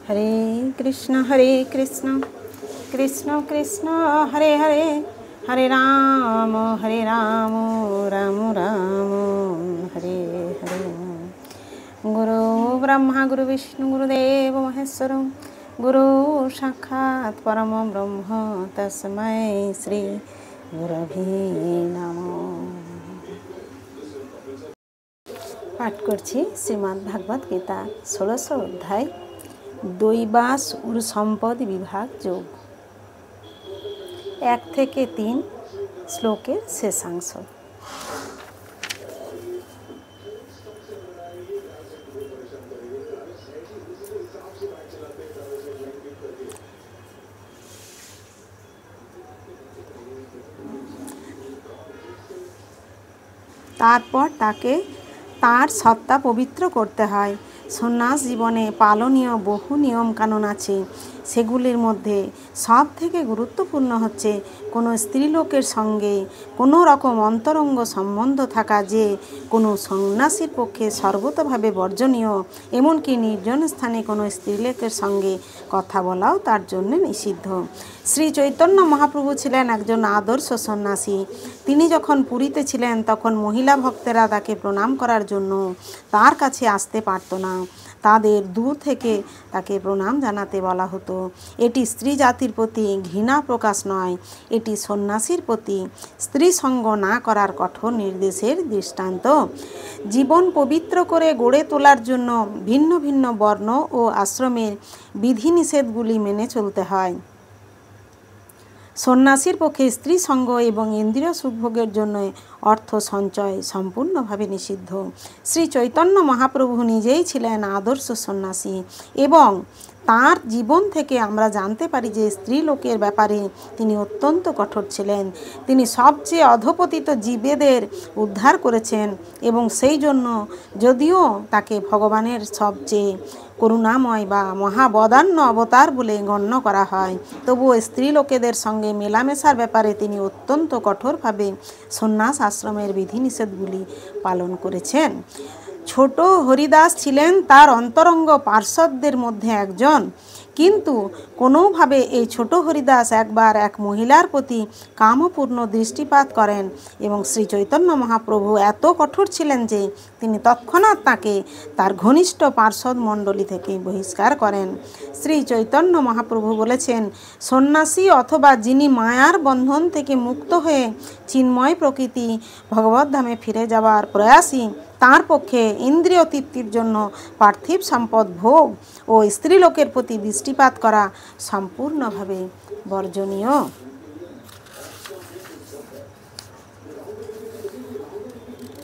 हरे कृष्ण कृष्ण कृष्ण हरे हरे, हरे राम राम राम हरे हरे। गुरु ब्रह्मा गुरु विष्णु गुरुदेव महेश्वर, गुरु साक्षात् परम ब्रह्म तस्मै श्री गुरवे नमः। पाठ करছি শ্রীমদ্ ভাগবত গীতা 16 অধ্যায় দৈবাস ও সম্পদ বিভাগ যোগ 1 থেকে 3 শ্লোকের শেষাংশ। তারপর তাকে তার সত্তা পবিত্র করতে হয়। সন্ন্যাস জীবনে পালনীয় বহু নিয়ম কানুন আছে। সেগুলির মধ্যে সব থেকে গুরুত্বপূর্ণ হচ্ছে কোনো স্ত্রীলোকের সঙ্গে কোনো রকম অন্তরঙ্গ সম্বন্ধ থাকা যে কোনো সন্ন্যাসীর পক্ষে সর্বতভাবে বর্জনীয়। এমনকি নির্জন স্থানে কোনো স্ত্রীলোকের সঙ্গে কথা বলাও তার জন্য নিষিদ্ধ। শ্রী চৈতন্য মহাপ্রভু ছিলেন একজন আদর্শ সন্ন্যাসী। তিনি যখন পুরীতে ছিলেন তখন মহিলা ভক্তেরা তাকে প্রণাম করার জন্য তার কাছে আসতে পারত না। তাদের দূর থেকে তাকে প্রণাম জানাতে বলা হতো। এটি স্ত্রী জাতির প্রতি ঘৃণা প্রকাশ নয়, এটি সন্ন্যাসীর প্রতি স্ত্রী সঙ্গ না করার কঠোর নির্দেশের দৃষ্টান্ত। জীবন পবিত্র করে গড়ে তোলার জন্য ভিন্ন ভিন্ন বর্ণ ও আশ্রমের বিধিনিষেধগুলি মেনে চলতে হয়। সন্ন্যাসীর পক্ষে স্ত্রী সঙ্গ এবং ইন্দ্রিয় সুখভোগের জন্য অর্থ সঞ্চয় সম্পূর্ণভাবে নিষিদ্ধ। শ্রী চৈতন্য মহাপ্রভু নিজেই ছিলেন আদর্শ সন্ন্যাসী এবং তাঁর জীবন থেকে আমরা জানতে পারি যে স্ত্রী লোকের ব্যাপারে তিনি অত্যন্ত কঠোর ছিলেন। তিনি সবচেয়ে অধপতিত জীবেদের উদ্ধার করেছেন এবং সেই জন্য যদিও তাকে ভগবানের সবচেয়ে করুণাময় বা মহাবদান্য অবতার বলে গণ্য করা হয়, তবুও স্ত্রী লোকেদের সঙ্গে মেলামেশার ব্যাপারে তিনি অত্যন্ত কঠোরভাবে সন্ন্যাস আশ্রমের বিধিনিষেধগুলি পালন করেছেন। ছোট হরিদাস ছিলেন তার অন্তরঙ্গ পার্ষদদের মধ্যে একজন, কিন্তু কোনোভাবে এই ছোট হরিদাস একবার এক মহিলার প্রতি কামপূর্ণ দৃষ্টিপাত করেন এবং শ্রী চৈতন্য মহাপ্রভু এত কঠোর ছিলেন যে তিনি তৎক্ষণাৎ তাকে তার ঘনিষ্ঠ পার্ষদ মণ্ডলী থেকে বহিষ্কার করেন। শ্রী চৈতন্য মহাপ্রভু বলেছেন, সন্ন্যাসী অথবা যিনি মায়ার বন্ধন থেকে মুক্ত হয়ে চিন্ময় প্রকৃতি ভগবদ্ধামে ফিরে যাওয়ার প্রয়াসী, তার পক্ষে ইন্দ্রিয় তৃপ্তির জন্য পার্থিব সম্পদ ভোগ ও স্ত্রীলোকের প্রতি দৃষ্টিপাত করা সম্পূর্ণভাবে বর্জনীয়।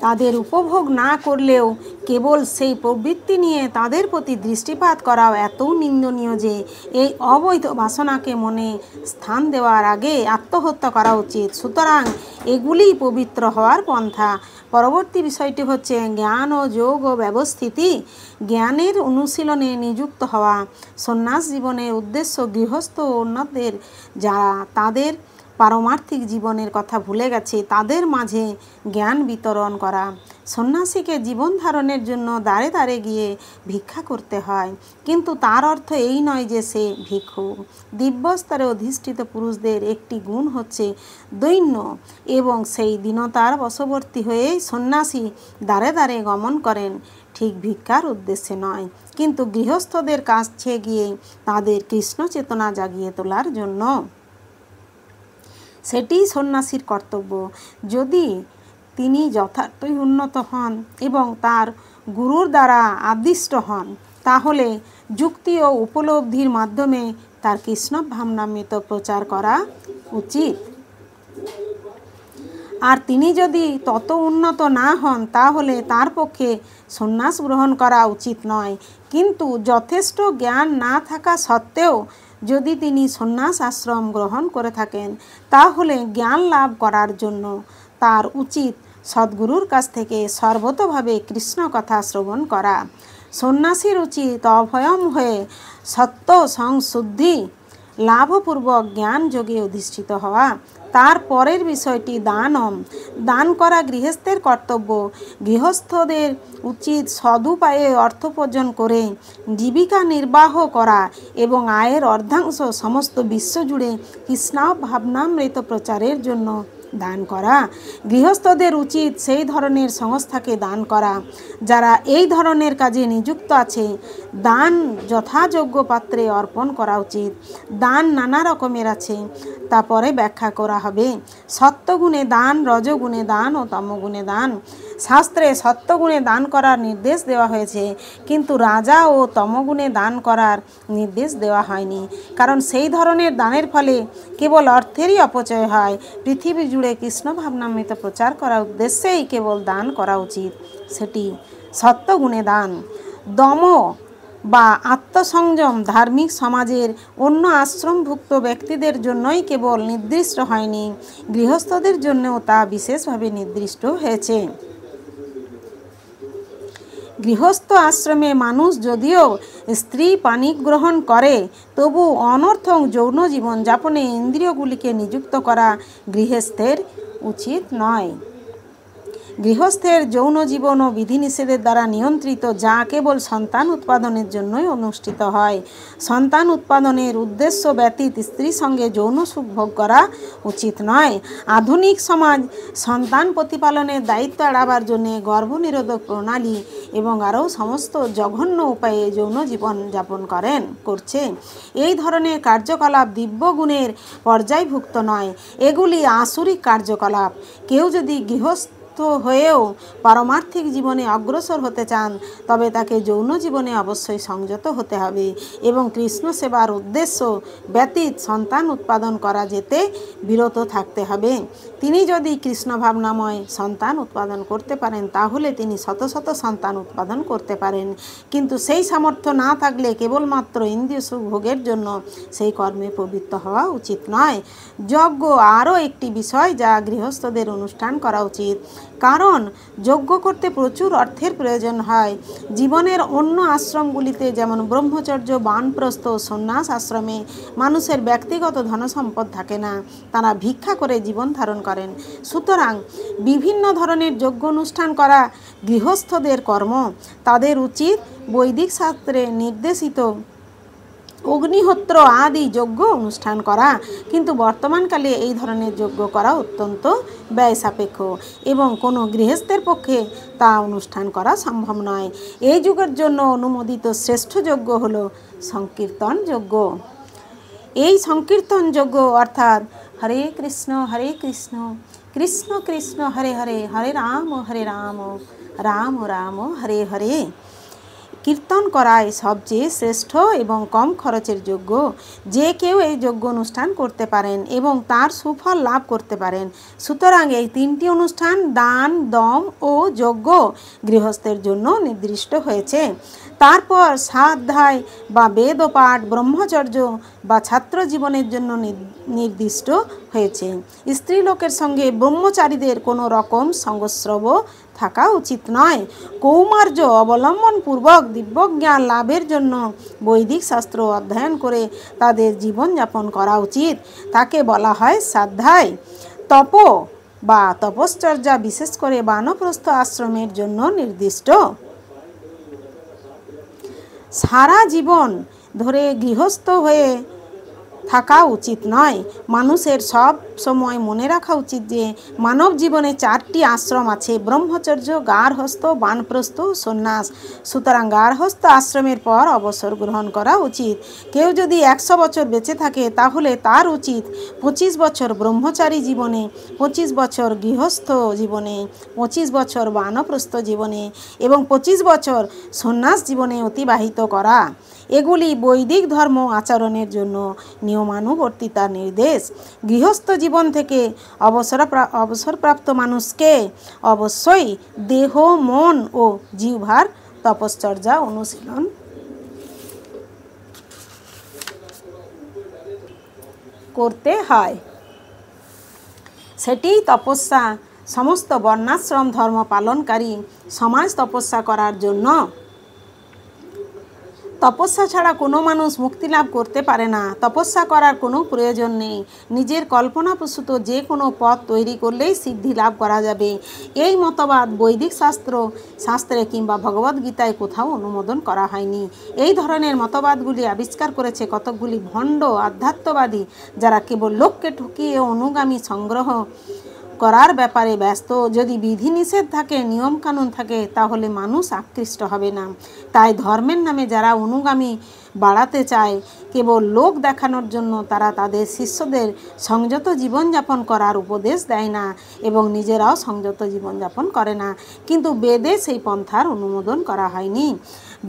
তাদের উপভোগ না করলেও কেবল সেই প্রবৃত্তি নিয়ে তাদের প্রতি দৃষ্টিপাত করাও এত নিন্দনীয় যে এই অবৈধ বাসনাকে মনে স্থান দেওয়ার আগে আত্মহত্যা করা উচিত। সুতরাং এগুলিই পবিত্র হওয়ার পন্থা। পরবর্তী বিষয়টি হচ্ছে জ্ঞান ও যোগ ও ব্যবস্থিতি। জ্ঞানের অনুশীলনে নিযুক্ত হওয়া। সন্ন্যাস জীবনের উদ্দেশ্য গৃহস্থ ও অন্যদের যারা তাদের পারমার্থিক জীবনের কথা ভুলে গেছে তাদের মাঝে জ্ঞান বিতরণ করা। সন্ন্যাসীকে জীবন ধারণের জন্য দ্বারে দ্বারে গিয়ে ভিক্ষা করতে হয়, কিন্তু তার অর্থ এই নয় যে সে ভিক্ষুক। দিব্যস্তরে অধিষ্ঠিত পুরুষদের একটি গুণ হচ্ছে দৈন্য এবং সেই দীনতার বশবর্তী হয়েই সন্ন্যাসী দ্বারে দ্বারে গমন করেন, ঠিক ভিক্ষার উদ্দেশ্যে নয়, কিন্তু গৃহস্থদের কাছে গিয়ে তাদের কৃষ্ণ চেতনা জাগিয়ে তোলার জন্য। সেটিই সন্ন্যাসীর কর্তব্য। যদি তিনি যথার্থই উন্নত হন এবং তার গুরুর দ্বারা আদিষ্ট হন, তাহলে যুক্তি ও উপলব্ধির মাধ্যমে তার কৃষ্ণ ভাবনামৃত প্রচার করা উচিত। আর তিনি যদি তত উন্নত না হন তাহলে তার পক্ষে সন্ন্যাস গ্রহণ করা উচিত নয়। কিন্তু যথেষ্ট জ্ঞান না থাকা সত্ত্বেও যদি তিনি সন্ন্যাস আশ্রম গ্রহণ করে থাকেন, তাহলে জ্ঞান লাভ করার জন্য তার উচিত সদ্গুরুর কাছ থেকে সর্বতভাবে কৃষ্ণ কথা শ্রবণ করা। সন্ন্যাসীর উচিত অভয়ম হয়ে সত্য সংশুদ্ধি লাভপূর্বক জ্ঞান যোগে অধিষ্ঠিত হওয়া। তার পরের বিষয়টি দানম। দান করা গৃহস্থের কর্তব্য। গৃহস্থদের উচিত সদুপায়ে অর্থোপার্জন করে জীবিকা নির্বাহ করা এবং আয়ের অর্ধাংশ সমস্ত বিশ্বজুড়ে কৃষ্ণ ভাবনামৃত প্রচারের জন্য দান করা। গৃহস্থদের উচিত সেই ধরনের সংস্থাকে দান করা যারা এই ধরনের কাজে নিযুক্ত আছে। দান যথাযোগ্য পাত্রে অর্পণ করা উচিত। দান নানা রকমের আছে, তা পরে ব্যাখ্যা করা হবে। সত্যগুণে দান, রজগুণে দান ও তমগুণে দান। শাস্ত্রে সত্যগুণে দান করার নির্দেশ দেওয়া হয়েছে, কিন্তু রাজা ও তমগুণে দান করার নির্দেশ দেওয়া হয়নি, কারণ সেই ধরনের দানের ফলে কেবল অর্থেরই অপচয় হয়। পৃথিবী জুড়ে কৃষ্ণ ভাবনামৃত প্রচার করার উদ্দেশ্যেই কেবল দান করা উচিত, সেটি সত্যগুণে দান। দম বা আত্মসংযম ধার্মিক সমাজের অন্য আশ্রমভুক্ত ব্যক্তিদের জন্যই কেবল নির্দিষ্ট হয়নি, গৃহস্থদের জন্যও তা বিশেষভাবে নির্দিষ্ট হয়েছে। গৃহস্থ আশ্রমে মানুষ যদিও স্ত্রী পানি গ্রহণ করে, তবু অনর্থক যৌন জীবন যাপনে ইন্দ্রিয়গুলিকে নিযুক্ত করা গৃহস্থের উচিত নয়। গৃহস্থের যৌন জীবন ও বিধিনিষেধের দ্বারা নিয়ন্ত্রিত, যা কেবল সন্তান উৎপাদনের জন্যই অনুষ্ঠিত হয়। সন্তান উৎপাদনের উদ্দেশ্য ব্যতীত স্ত্রীর সঙ্গে যৌন সুখ ভোগ করা উচিত নয়। আধুনিক সমাজ সন্তান প্রতিপালনের দায়িত্ব এড়াবার জন্য গর্ভনিরোধক প্রণালী এবং আরও সমস্ত জঘন্য উপায়ে যৌন জীবন যাপন করছে। এই ধরনের কার্যকলাপ দিব্যগুণের পর্যায়ভুক্ত নয়, এগুলি আসুরিক কার্যকলাপ। কেউ যদি গৃহস্থ হয়েও পারমার্থিক জীবনে অগ্রসর হতে চান, তবে তাকে যৌন জীবনে অবশ্যই সংযত হতে হবে এবং কৃষ্ণ সেবার উদ্দেশ্য ব্যতীত সন্তান উৎপাদন করা যেতে বিরত থাকতে হবে। তিনি যদি কৃষ্ণ ভাবনাময় সন্তান উৎপাদন করতে পারেন, তাহলে তিনি শত শত সন্তান উৎপাদন করতে পারেন, কিন্তু সেই সামর্থ্য না থাকলে কেবলমাত্র ইন্দ্রিয় সুখ ভোগের জন্য সেই কর্মে প্রবৃত্ত হওয়া উচিত নয়। যজ্ঞ আরও একটি বিষয় যা গৃহস্থদের অনুষ্ঠান করা উচিত, কারণ যজ্ঞ করতে প্রচুর অর্থের প্রয়োজন হয়। জীবনের অন্য আশ্রমগুলিতে যেমন ব্রহ্মচর্য, বানপ্রস্থ, সন্ন্যাস আশ্রমে মানুষের ব্যক্তিগত ধনসম্পদ থাকে না, তারা ভিক্ষা করে জীবন ধারণ করেন। সুতরাং বিভিন্ন ধরনের যজ্ঞ অনুষ্ঠান করা গৃহস্থদের কর্ম। তাদের উচিত বৈদিক শাস্ত্রে নির্দেশিত অগ্নিহোত্র আদি যজ্ঞ অনুষ্ঠান করা, কিন্তু বর্তমানকালে এই ধরনের যজ্ঞ করা অত্যন্ত ব্যয় সাপেক্ষ এবং কোনো গৃহস্থের পক্ষে তা অনুষ্ঠান করা সম্ভব নয়। এই যুগের জন্য অনুমোদিত শ্রেষ্ঠ যজ্ঞ হল সংকীর্তন যজ্ঞ। এই সংকীর্তন যজ্ঞ অর্থাৎ হরে কৃষ্ণ কৃষ্ণ কৃষ্ণ হরে হরে, হরে রাম রাম রাম হরে হরে কীর্তন করাই সবচেয়ে শ্রেষ্ঠ এবং কম খরচের যজ্ঞ। যে কেউ এই যজ্ঞ অনুষ্ঠান করতে পারেন এবং তার সুফল লাভ করতে পারেন। সুতরাং এই তিনটি অনুষ্ঠান দান, দম ও যজ্ঞ গৃহস্থের জন্য নির্দিষ্ট হয়েছে। তারপর স্বাধ্যায় বা বেদপাঠ, ব্রহ্মচর্য বা ছাত্র জীবনের জন্য নির্দিষ্ট হয়েছে। স্ত্রীলোকের সঙ্গে ব্রহ্মচারীদের কোনো রকম সংস্রব থাকা উচিত নয়। কৌমার্য অবলম্বন পূর্বক দিব্যজ্ঞান লাভের জন্য বৈদিক শাস্ত্র অধ্যয়ন করে তাদের জীবনযাপন করা উচিত, তাকে বলা হয় স্বাধ্যায়। তপ বা তপশ্চর্যা বিশেষ করে বানপ্রস্থ আশ্রমের জন্য নির্দিষ্ট। সারা জীবন ধরে গৃহস্থ হয়ে থাকা উচিত নয়। মানুষের সব সময় মনে রাখা উচিত যে মানব জীবনে 4টি আশ্রম আছে: ব্রহ্মচর্য, গার্হস্থ, বানপ্রস্থ, সন্ন্যাস। সুতরাং গার্হস্থ আশ্রমের পর অবসর গ্রহণ করা উচিত। কেউ যদি 100 বছর বেঁচে থাকে, তাহলে তার উচিত 25 বছর ব্রহ্মচারী জীবনে, 25 বছর গৃহস্থ জীবনে, 25 বছর বানপ্রস্থ জীবনে এবং 25 বছর সন্ন্যাস জীবনে অতিবাহিত করা। এগুলি বৈদিক ধর্ম আচরণের জন্য নিয়মানুবর্তিতার নির্দেশ। গৃহস্থ জীবন থেকে অবসরপ্রাপ্ত মানুষকে অবশ্যই দেহ, মন ও জিহ্বার তপশ্চর্যা অনুশীলন করতে হয়। সেটি তপস্যা। সমস্ত বর্ণাশ্রম ধর্ম পালনকারী সমাজ তপস্যা করার জন্য তপস্যা ছাড়া কোনো মানুষ মুক্তি লাভ করতে পারে না। তপস্যা করার কোনো প্রয়োজন নেই। নিজের কল্পনাপ্রসূত যে কোনো পথ তৈরি করলেই সিদ্ধি লাভ করা যাবে। এই মতবাদ বৈদিক শাস্ত্রে কিংবা ভগবদ্গীতায় কোথাও অনুমোদন করা হয়নি। এই ধরনের মতবাদগুলি আবিষ্কার করেছে কতকগুলি ভণ্ড আধ্যাত্মবাদী, যারা কেবল লোককে ঠকিয়ে অনুগামী সংগ্রহ করার ব্যাপারে ব্যস্ত। যদি বিধিনিষেধ থাকে, নিয়মকানুন থাকে, তাহলে মানুষ আকৃষ্ট হবে না। তাই ধর্মের নামে যারা অনুগামী বাড়াতে চায় কেবল লোক দেখানোর জন্য, তারা তাদের শিষ্যদের সংযত জীবনযাপন করার উপদেশ দেয় না এবং নিজেরাও সংযত জীবনযাপন করে না। কিন্তু বেদে সেই পন্থার অনুমোদন করা হয়নি।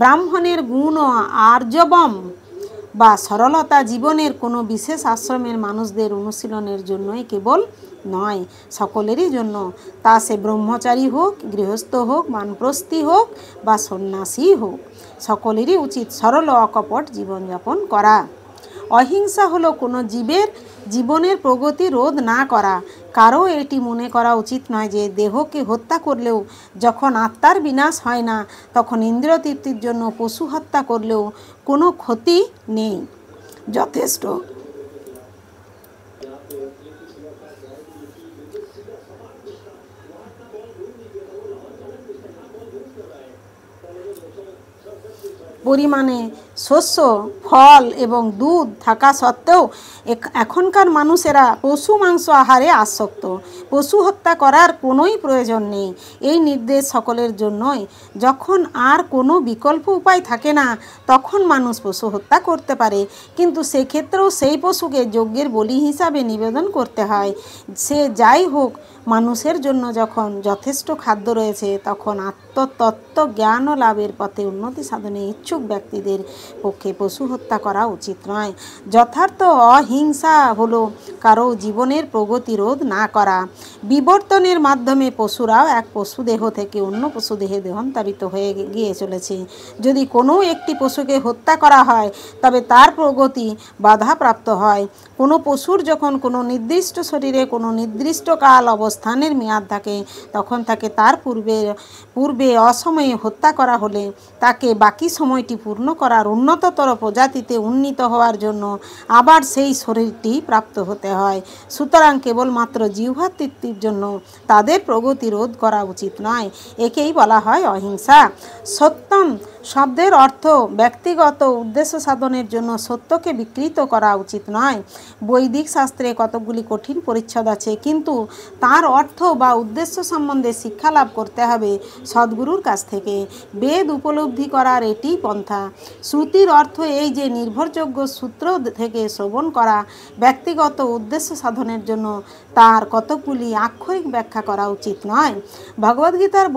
ব্রাহ্মণের গুণ ও আর্জবম বা সরলতা জীবনের কোনো বিশেষ আশ্রমের মানুষদের অনুশীলনের জন্যই কেবল নয়, সকলেরই জন্য। তা সে ব্রহ্মচারী হোক, গৃহস্থ হোক, বানপ্রস্থী হোক বা সন্ন্যাসী হোক, সকলেরই উচিত সরল ও অকপট জীবনযাপন করা। অহিংসা হলো কোনো জীবনের প্রগতি রোধ না করা। কারো এটি মনে করা উচিত নয় যে দেহকে হত্যা করলেও যখন আত্মার বিনাশ হয় না, তখন ইন্দ্রিয় তৃপ্তির জন্য পশু হত্যা করলেও কোনো ক্ষতি নেই, যথেষ্ট। পরিমাণে শস্য, ফল এবং দুধ থাকা সত্ত্বেও এখনকার মানুষেরা পশু মাংস আহারে আসক্ত। পশু হত্যা করার কোনোই প্রয়োজন নেই, এই নির্দেশ সকলের জন্যই। যখন আর কোনো বিকল্প উপায় থাকে না, তখন মানুষ পশু হত্যা করতে পারে, কিন্তু সেক্ষেত্রেও সেই পশুকে যজ্ঞের বলি হিসাবে নিবেদন করতে হয়। সে যাই হোক, মানুষের জন্য যখন যথেষ্ট খাদ্য রয়েছে, তখন আত্মতত্ত্ব জ্ঞান ও লাভের পথে উন্নতি সাধনে ইচ্ছুক ব্যক্তিদের পক্ষে পশু হত্যা করা উচিত নয়। যথার্থ অহিংসা হলো কারো জীবনের প্রগতি রোধ না করা। বিবর্তনের মাধ্যমে পশুরাও এক পশুদেহ থেকে অন্য পশুদেহে দেহান্তরিত হয়ে গিয়ে চলেছে। যদি কোনো একটি পশুকে হত্যা করা হয়, তবে তার প্রগতি বাধাপ্রাপ্ত হয়। কোনো পশুর যখন কোনো নির্দিষ্ট শরীরে কোনো নির্দিষ্ট কাল অবস্থানের মেয়াদ থাকে, তখন তাকে তার পূর্বে অসময়ে হত্যা করা হলে তাকে বাকি সময়টি পূর্ণ করার উন্নততর প্রজাতিতে উন্নীত হওয়ার জন্য আবার সেই শরীরটি প্রাপ্ত হতে হয়। সুতরাং কেবলমাত্র জিহ্বার তৃপ্তির জন্য তাদের প্রগতি রোধ করা উচিত নয়। একেই বলা হয় অহিংসা। সত্যম শব্দের অর্থ ব্যক্তিগত উদ্দেশ্য সাধনের জন্য সত্যকে বিকৃত করা উচিত নয়। বৈদিক শাস্ত্রে কতকগুলি কঠিন পরিচ্ছদ আছে, কিন্তু তার অর্থ বা উদ্দেশ্য সম্বন্ধে শিক্ষা লাভ করতে হবে সদ্গুরুর কাছ থেকে। বেদ উপলব্ধি করার এটি পন্থা। শ্রুতির অর্থ এই যে নির্ভরযোগ্য সূত্র থেকে শ্রবণ করা। ব্যক্তিগত উদ্দেশ্য সাধনের জন্য তার কতকগুলি আক্ষরিক ব্যাখ্যা করা উচিত নয়। ভগবদ্গীতার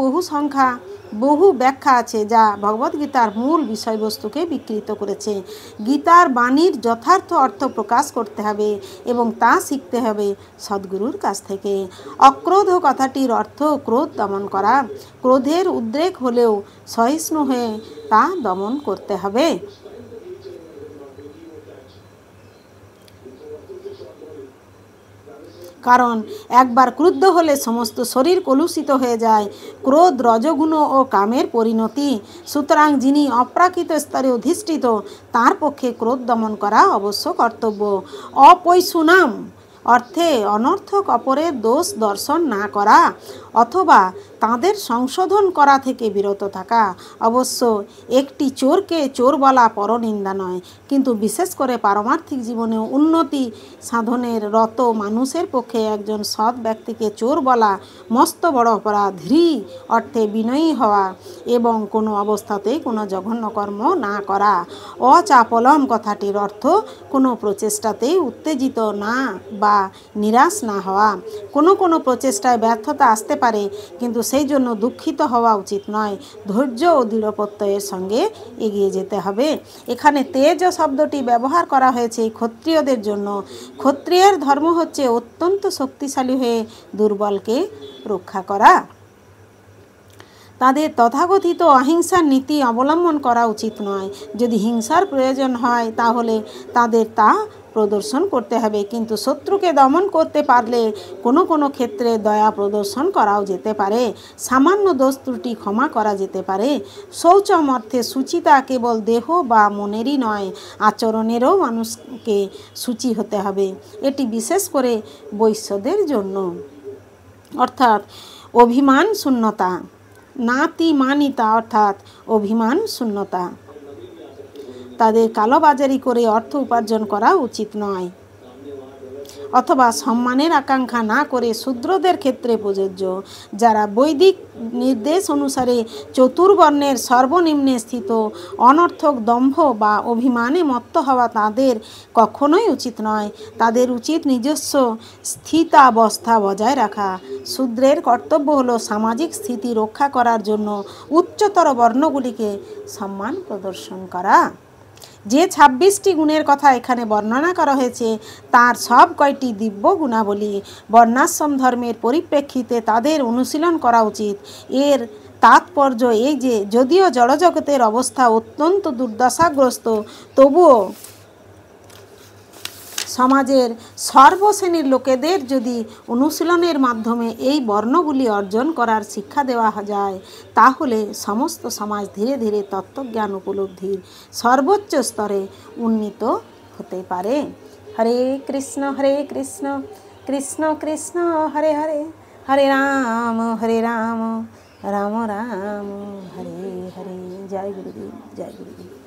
বহু ব্যাখ্যা আছে যা ভগবদ্গীতার মূল বিষয়বস্তুকে বিকৃত করেছে। গীতার বাণীর যথার্থ অর্থ প্রকাশ করতে হবে এবং তা শিখতে হবে সদ্গুরুর কাছ থেকে। অক্রোধ কথাটির অর্থ ক্রোধ দমন করা। ক্রোধের উদ্রেক হলেও সহিষ্ণু হয়ে তা দমন করতে হবে। কারণ একবার ক্রুদ্ধ হলে সমস্ত শরীর কলুষিত হয়ে যায়। ক্রোধ রজগুণ ও কামের পরিণতি। সুতরাং যিনি অপ্রাকৃত স্তরে অধিষ্ঠিত, তার পক্ষে ক্রোধ দমন করা অবশ্য কর্তব্য। অপৈশুনাম অর্থে অনর্থক অপরের দোষ দর্শন না করা অথবা তাদের সংশোধন করা থেকে বিরত থাকা। অবশ্য একটি চোরকে চোর বলা পরনিন্দা নয়, কিন্তু বিশেষ করে পারমার্থিক জীবনে উন্নতি সাধনের রত মানুষের পক্ষে একজন সৎ ব্যক্তিকে চোর বলা মস্ত বড় অপরাধ। ধৃ অর্থে বিনয়ী হওয়া এবং কোনো অবস্থাতেই কোনো জঘন্য কর্ম না করা। অচাপলম কথাটির অর্থ কোনো প্রচেষ্টাতেই উত্তেজিত না বা নিরাশ না হওয়া। কোনো প্রচেষ্টায় ব্যর্থতা আসতে পারে, কিন্তু সেই জন্য দুঃখিত হওয়া উচিত নয়। ধৈর্য ও দৃঢ়প্রত্যয়ের সঙ্গে এগিয়ে যেতে হবে। এখানে তেজ শব্দটি ব্যবহার করা হয়েছে ক্ষত্রিয়দের জন্য। ক্ষত্রিয়ের ধর্ম হচ্ছে অত্যন্ত শক্তিশালী হয়ে দুর্বলকে রক্ষা করা। তাদের তথাকথিত অহিংসার নীতি অবলম্বন করা উচিত নয়। যদি হিংসার প্রয়োজন হয়, তাহলে তাদের তা প্রদর্শন করতে হবে, কিন্তু শত্রুকে দমন করতে পারলে কোনো কোনো ক্ষেত্রে দয়া প্রদর্শন করাও যেতে পারে। সামান্য দোষ ত্রুটি ক্ষমা করা যেতে পারে। শৌচম অর্থে শুচিতা কেবল দেহ বা মনেরই নয়, আচরণেরও মানুষকে শুচি হতে হবে। এটি বিশেষ করে বৈশ্যদের জন্য। অর্থাৎ অভিমান শূন্যতা, নাতিমানিতা অর্থাৎ অভিমান শূন্যতা। তাদের কালোবাজারি করে অর্থ উপার্জন করা উচিত নয়, অথবা সম্মানের আকাঙ্ক্ষা না করে শূদ্রদের ক্ষেত্রে প্রযোজ্য। যারা বৈদিক নির্দেশ অনুসারে চতুর্বর্ণের সর্বনিম্নে স্থিত, অনর্থক দম্ভ বা অভিমানে মত্ত হওয়া তাদের কখনোই উচিত নয়। তাদের উচিত নিজস্ব স্থিতাবস্থা বজায় রাখা। শূদ্রের কর্তব্য হল সামাজিক স্থিতি রক্ষা করার জন্য উচ্চতর বর্ণগুলিকে সম্মান প্রদর্শন করা। যে 26টি গুণের কথা এখানে বর্ণনা করা হয়েছে তার সব কয়টি দিব্য গুণাবলী। বর্ণাশ্রম ধর্মের পরিপ্রেক্ষিতে তাদের অনুশীলন করা উচিত। এর তাৎপর্য এই যে, যদিও জড়জগতের অবস্থা অত্যন্ত দুর্দশাগ্রস্ত, তবুও সমাজের সর্বশ্রেণীর লোকেদের যদি অনুশীলনের মাধ্যমে এই বর্ণগুলি অর্জন করার শিক্ষা দেওয়া যায়, তাহলে সমস্ত সমাজ ধীরে ধীরে তত্ত্বজ্ঞান উপলব্ধির সর্বোচ্চ স্তরে উন্নীত হতে পারে। হরে কৃষ্ণ কৃষ্ণ কৃষ্ণ হরে হরে, হরে রাম রাম রাম হরে হরে। জয় গুরুদেব, জয় গুরুদেব।